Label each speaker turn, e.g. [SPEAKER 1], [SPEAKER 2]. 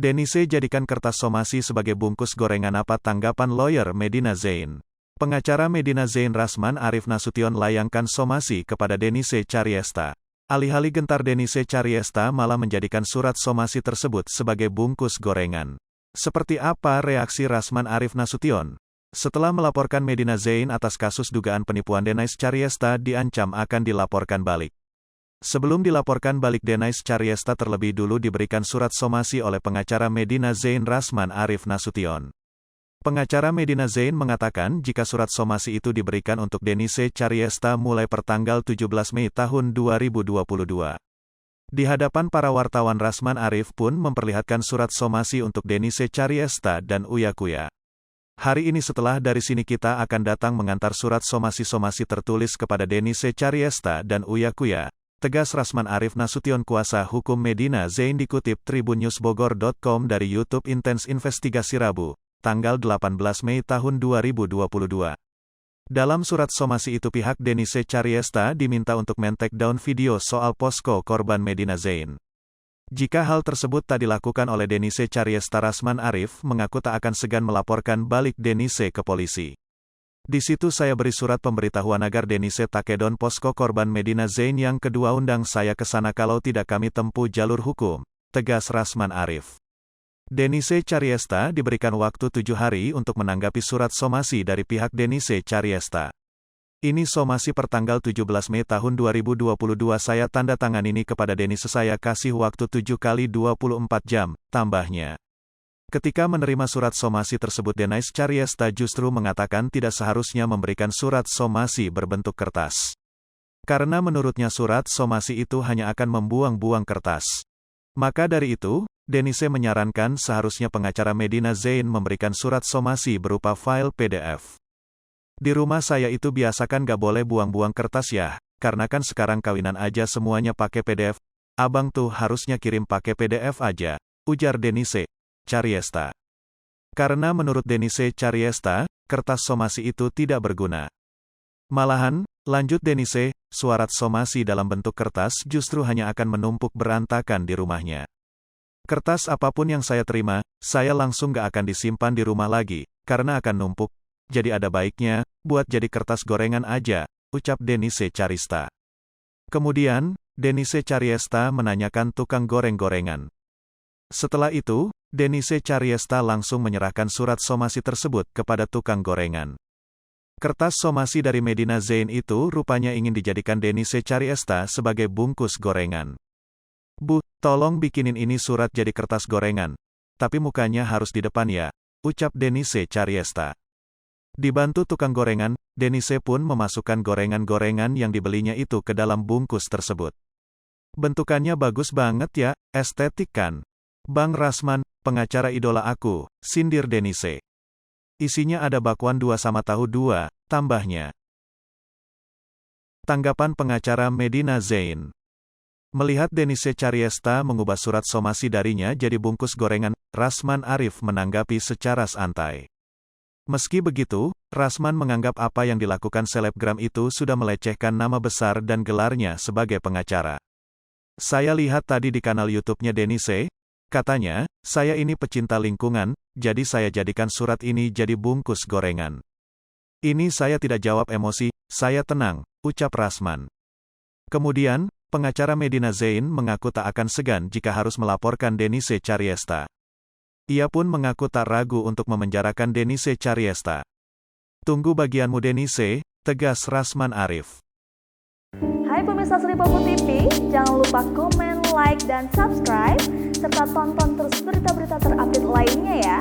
[SPEAKER 1] Denise jadikan kertas somasi sebagai bungkus gorengan, apa tanggapan lawyer Medina Zain? Pengacara Medina Zain Rasman Arif Nasution layangkan somasi kepada Denise Chariesta. Alih-alih gentar, Denise Chariesta malah menjadikan surat somasi tersebut sebagai bungkus gorengan. Seperti apa reaksi Rasman Arif Nasution? Setelah melaporkan Medina Zain atas kasus dugaan penipuan, Denise Chariesta diancam akan dilaporkan balik. Sebelum dilaporkan balik, Denise Chariesta terlebih dulu diberikan surat somasi oleh pengacara Medina Zain Rasman Arif Nasution. Pengacara Medina Zain mengatakan jika surat somasi itu diberikan untuk Denise Chariesta mulai pertanggal 17 Mei tahun 2022. Di hadapan para wartawan, Rasman Arif pun memperlihatkan surat somasi untuk Denise Chariesta dan Uya Kuya. Hari ini setelah dari sini kita akan datang mengantar surat somasi tertulis kepada Denise Chariesta dan Uya Kuya, tegas Rasman Arif Nasution, kuasa hukum Medina Zain, dikutip tribunnewsbogor.com dari YouTube Intens Investigasi Rabu, tanggal 18 Mei tahun 2022. Dalam surat somasi itu, pihak Denise Chariesta diminta untuk men-take down video soal posko korban Medina Zain. Jika hal tersebut tak dilakukan oleh Denise Chariesta, Rasman Arif mengaku tak akan segan melaporkan balik Denise ke polisi. Di situ saya beri surat pemberitahuan agar Denise take down posko korban Medina Zain, yang kedua undang saya ke sana, kalau tidak kami tempuh jalur hukum, tegas Rasman Arif. Denise Chariesta diberikan waktu 7 hari untuk menanggapi surat somasi dari pihak Denise Chariesta. Ini somasi pertanggal 17 Mei tahun 2022, saya tanda tangan ini kepada Denise, saya kasih waktu 7 kali 24 jam, tambahnya. Ketika menerima surat somasi tersebut, Denise Chariesta justru mengatakan tidak seharusnya memberikan surat somasi berbentuk kertas. Karena menurutnya surat somasi itu hanya akan membuang-buang kertas. Maka dari itu, Denise menyarankan seharusnya pengacara Medina Zain memberikan surat somasi berupa file PDF. Di rumah saya itu biasakan gak boleh buang-buang kertas ya, karena kan sekarang kawinan aja semuanya pakai PDF. Abang tuh harusnya kirim pakai PDF aja, ujar Denise Chariesta. Karena menurut Denise Chariesta, kertas somasi itu tidak berguna. Malahan, lanjut Denise, surat somasi dalam bentuk kertas justru hanya akan menumpuk berantakan di rumahnya. Kertas apapun yang saya terima, saya langsung gak akan disimpan di rumah lagi, karena akan numpuk. Jadi ada baiknya, buat jadi kertas gorengan aja, ucap Denise Chariesta. Kemudian, Denise Chariesta menanyakan tukang goreng-gorengan. Setelah itu, Denise Chariesta langsung menyerahkan surat somasi tersebut kepada tukang gorengan. Kertas somasi dari Medina Zain itu rupanya ingin dijadikan Denise Chariesta sebagai bungkus gorengan. Bu, tolong bikinin ini surat jadi kertas gorengan. Tapi mukanya harus di depan ya, ucap Denise Chariesta. Dibantu tukang gorengan, Denise pun memasukkan gorengan-gorengan yang dibelinya itu ke dalam bungkus tersebut. Bentukannya bagus banget ya, estetik kan? Bang Rasman, pengacara idola aku, sindir Denise. Isinya ada bakwan 2 sama tahu 2, tambahnya. Tanggapan pengacara Medina Zain. Melihat Denise Chariesta mengubah surat somasi darinya jadi bungkus gorengan, Rasman Arif menanggapi secara santai. Meski begitu, Rasman menganggap apa yang dilakukan selebgram itu sudah melecehkan nama besar dan gelarnya sebagai pengacara. Saya lihat tadi di kanal YouTube-nya Denise, katanya, saya ini pecinta lingkungan, jadi saya jadikan surat ini jadi bungkus gorengan. Ini saya tidak jawab emosi, saya tenang, ucap Rasman. Kemudian, pengacara Medina Zain mengaku tak akan segan jika harus melaporkan Denise Chariesta. Ia pun mengaku tak ragu untuk memenjarakan Denise Chariesta. Tunggu bagianmu Denise, tegas Rasman Arif.
[SPEAKER 2] Hai pemirsa Sri Popo TV, jangan lupa komen, like, dan subscribe, serta tonton terus berita-berita terupdate lainnya ya.